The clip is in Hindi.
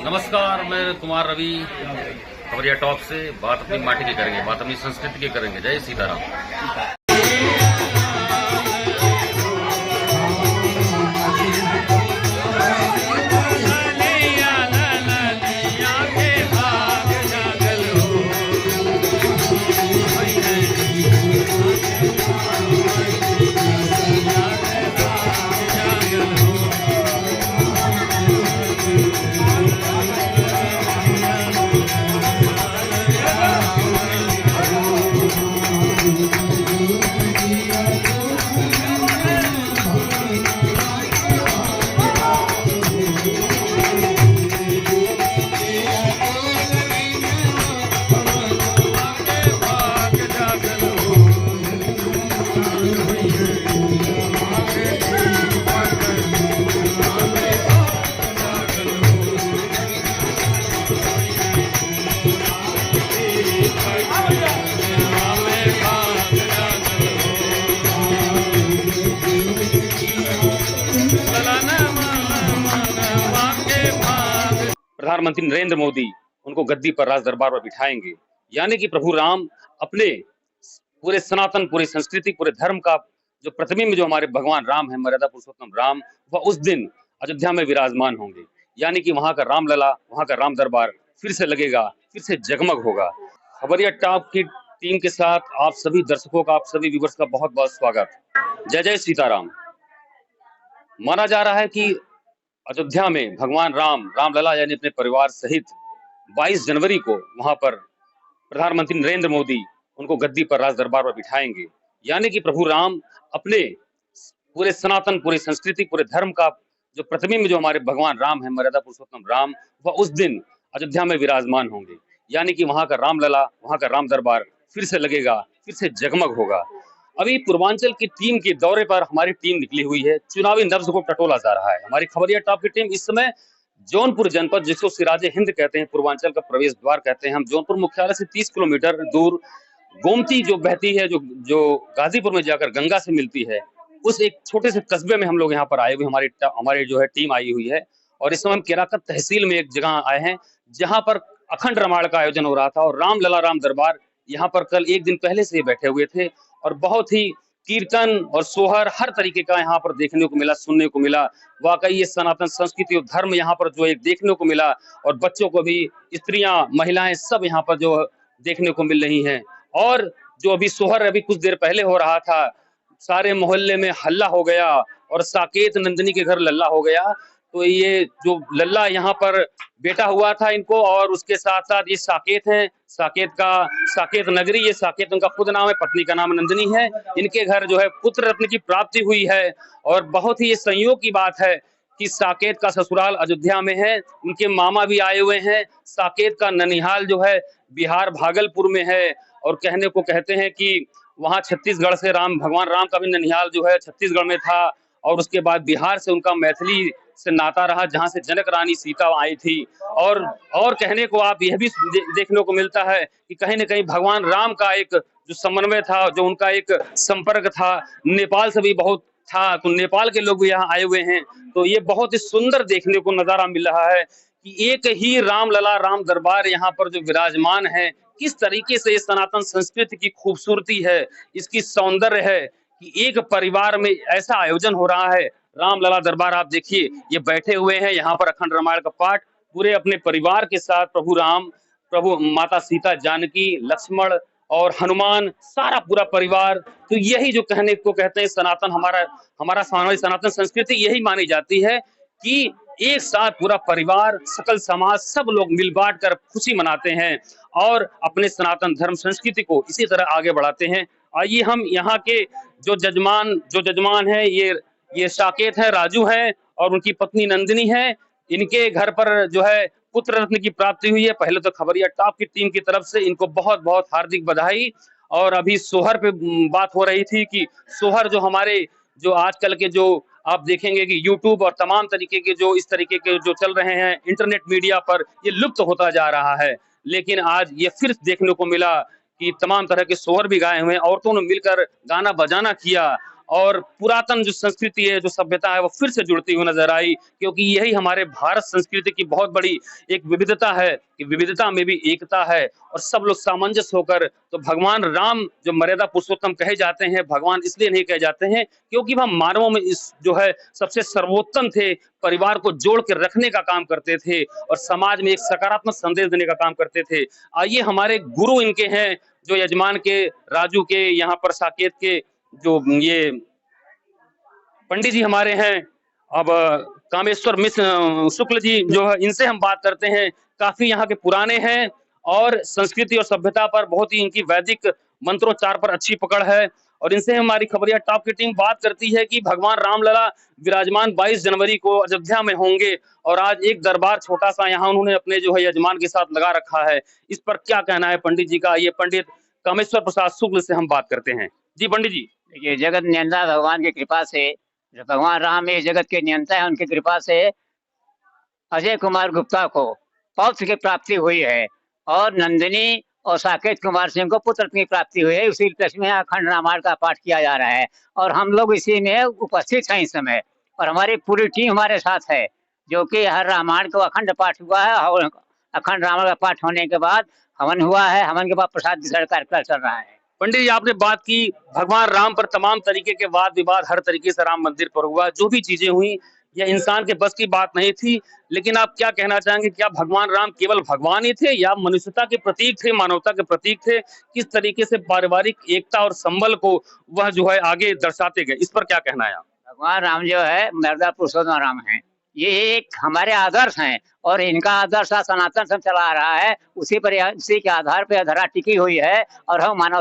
नमस्कार, मैं कुमार रवि खबरिया टॉप से। बात अपनी माटी की करेंगे, बात अपनी संस्कृति की करेंगे। जय सीताराम। प्रधानमंत्री नरेंद्र मोदी उनको गद्दी पर राज दरबार पर बिठाएंगे, यानी कि प्रभु राम अपने पूरे सनातन, पूरी संस्कृति, पूरे धर्म का जो प्रतिबिंब जो हमारे भगवान राम है, मर्यादा पुरुषोत्तम राम, वह उस दिन अयोध्या में विराजमान होंगे। यानी कि वहां का रामलला, वहां का राम दरबार फिर से लगेगा, फिर से जगमग होगा। खबरिया टॉप की टीम के साथ आप सभी दर्शकों का, आप सभी व्यूअर्स का बहुत बहुत स्वागत। जय जय सीताराम। माना जा रहा है कि अयोध्या में भगवान रामलला यानी अपने परिवार सहित 22 जनवरी को वहां पर प्रधानमंत्री नरेंद्र मोदी उनको गद्दी पर राज दरबार पर बिठाएंगे। यानी कि प्रभु राम अपने पूरे सनातन, पूरी संस्कृति, पूरे धर्म का जो प्रतिबिंब जो हमारे भगवान राम है, मर्यादा पुरुषोत्तम राम, वह उस दिन अयोध्या में विराजमान होंगे। यानी कि वहां का रामलला, वहां का राम दरबार फिर से लगेगा, फिर से जगमग होगा। अभी पूर्वांचल की टीम के दौरे पर हमारी टीम निकली हुई है। चुनावी नब्ज को टटोला जा रहा है। हमारी खबरिया टॉप की टीम इस समय जौनपुर जनपद, जिसको सिराजे हिंद कहते हैं, पूर्वांचल का प्रवेश द्वार कहते हैं हम, जौनपुर मुख्यालय से 30 किलोमीटर दूर गोमती जो बहती है, जो गाजीपुर में जाकर गंगा से मिलती है, उस एक छोटे से कस्बे में हम लोग यहाँ पर आए हुए, हमारी जो है टीम आई हुई है। और इस समय हम केराकत तहसील में एक जगह आए हैं जहां पर अखंड रामायण का आयोजन हो रहा था और रामलला राम दरबार यहाँ पर कल एक दिन पहले से बैठे हुए थे और बहुत ही कीर्तन और सोहर हर तरीके का यहाँ पर देखने को मिला, सुनने को मिला। वाकई ये सनातन संस्कृति और धर्म यहाँ पर जो एक देखने को मिला और बच्चों को भी, स्त्रियां, महिलाएं सब यहाँ पर जो देखने को मिल रही हैं। और जो अभी सोहर अभी कुछ देर पहले हो रहा था, सारे मोहल्ले में हल्ला हो गया और साकेत नंदिनी के घर लल्ला हो गया। तो ये जो लल्ला यहाँ पर बेटा हुआ था इनको, और उसके साथ साथ ये साकेत है, साकेत नगरी, ये साकेत उनका खुद नाम है, पत्नी का नाम नंदिनी है। इनके घर जो है पुत्र रत्न की प्राप्ति हुई है और बहुत ही ये संयोग की बात है कि साकेत का ससुराल अयोध्या में है, उनके मामा भी आए हुए हैं। साकेत का ननिहाल जो है बिहार भागलपुर में है और कहने को कहते हैं कि वहां छत्तीसगढ़ से भगवान राम का भी ननिहाल जो है छत्तीसगढ़ में था और उसके बाद बिहार से उनका मैथिली से नाता रहा, जहां से जनक रानी सीता आई थी। और कहने को आप यह भी देखने को मिलता है कि कहीं न कहीं भगवान राम का एक जो समन्वय था, जो उनका एक संपर्क था, नेपाल से भी बहुत था, तो नेपाल के लोग भी यहाँ आए हुए हैं। तो ये बहुत ही सुंदर देखने को नजारा मिल रहा है कि एक ही रामलला राम दरबार यहाँ पर जो विराजमान है, किस तरीके से ये सनातन संस्कृति की खूबसूरती है, इसकी सौंदर्य है कि एक परिवार में ऐसा आयोजन हो रहा है। रामलला दरबार आप देखिए, ये बैठे हुए हैं यहाँ पर अखंड रामायण का पाठ पूरे अपने परिवार के साथ, प्रभु राम, प्रभु माता सीता, जानकी, लक्ष्मण और हनुमान, सारा पूरा परिवार। तो यही जो कहने को कहते हैं सनातन, हमारा सनातन संस्कृति यही मानी जाती है कि एक साथ पूरा परिवार, सकल समाज, सब लोग मिल बांट कर खुशी मनाते हैं और अपने सनातन धर्म संस्कृति को इसी तरह आगे बढ़ाते हैं। आइए हम यहाँ के जो जजमान है, ये साकेत है, राजू है और उनकी पत्नी नंदिनी है। इनके घर पर जो है पुत्र रत्न की प्राप्ति हुई है। पहले तो खबरिया टॉप की टीम की तरफ से इनको बहुत बहुत हार्दिक बधाई। और अभी सोहर पे बात हो रही थी कि सोहर जो हमारे जो आजकल के जो आप देखेंगे कि यूट्यूब और तमाम तरीके के जो इस तरीके के जो चल रहे हैं इंटरनेट मीडिया पर, ये लुप्त होता जा रहा है। लेकिन आज ये फिर देखने को मिला कि तमाम तरह के सोहर भी गाए हुए हैं, औरतों ने मिलकर गाना बजाना किया और पुरातन जो संस्कृति है, जो सभ्यता है, वो फिर से जुड़ती हुई नजर आई, क्योंकि यही हमारे भारत संस्कृति की बहुत बड़ी एक विविधता है कि विविधता में भी एकता है और सब लोग सामंजस्य होकर। तो भगवान राम जो मर्यादा पुरुषोत्तम कहे जाते हैं, भगवान इसलिए नहीं कहे जाते हैं क्योंकि वह मानवों में इस जो है सबसे सर्वोत्तम थे, परिवार को जोड़ के रखने का काम करते थे और समाज में एक सकारात्मक संदेश देने का काम करते थे। आइए हमारे गुरु इनके हैं, जो यजमान के, राजू के, यहाँ पर साकेत के जो ये पंडित जी हमारे हैं। अब कामेश्वर मिश्र शुक्ल जी जो है, इनसे हम बात करते हैं। काफी यहाँ के पुराने हैं और संस्कृति और सभ्यता पर बहुत ही इनकी वैदिक मंत्रोच्चार पर अच्छी पकड़ है। और इनसे हमारी खबरिया टॉप की टीम बात करती है कि भगवान रामलला विराजमान 22 जनवरी को अयोध्या में होंगे और आज एक दरबार छोटा सा यहाँ उन्होंने अपने जो है यजमान के साथ लगा रखा है। इस पर क्या कहना है पंडित जी का? ये पंडित कामेश्वर प्रसाद शुक्ल से हम बात करते हैं। जी पंडित जी। ये जगत नियंता भगवान की कृपा से, जो भगवान राम ये जगत के नियंता है, उनकी कृपा से अजय कुमार गुप्ता को पौत्र की प्राप्ति हुई है और नंदिनी और साकेत कुमार सिंह को पुत्र की प्राप्ति हुई है। उसी उपलक्ष्य में अखंड रामायण का पाठ किया जा रहा है और हम लोग इसी में उपस्थित हैं इस समय। और हमारी पूरी टीम हमारे साथ है, जो कि हर रामायण को अखंड पाठ हुआ है और अखंड रामायण का पाठ होने के बाद हवन हुआ है। हवन के बाद प्रसाद वितरण कार्यक्रम चल रहा है। पंडित जी, आपने बात की भगवान राम पर तमाम तरीके के वाद विवाद हर तरीके से राम मंदिर पर हुआ, जो भी चीजें हुई यह इंसान के बस की बात नहीं थी। लेकिन आप क्या कहना चाहेंगे, क्या भगवान राम केवल भगवान ही थे या मनुष्यता के प्रतीक थे, मानवता के प्रतीक थे? किस तरीके से पारिवारिक एकता और संबल को वह जो है आगे दर्शाते गए, इस पर क्या कहना है आप? भगवान राम जो है मर्यादा पुरुषोत्तम राम है, ये एक हमारे आदर्श हैं और इनका आदर्श सनातन से चला आ रहा है। उसी के आधार पर धरा टिकी हुई है और हम मानव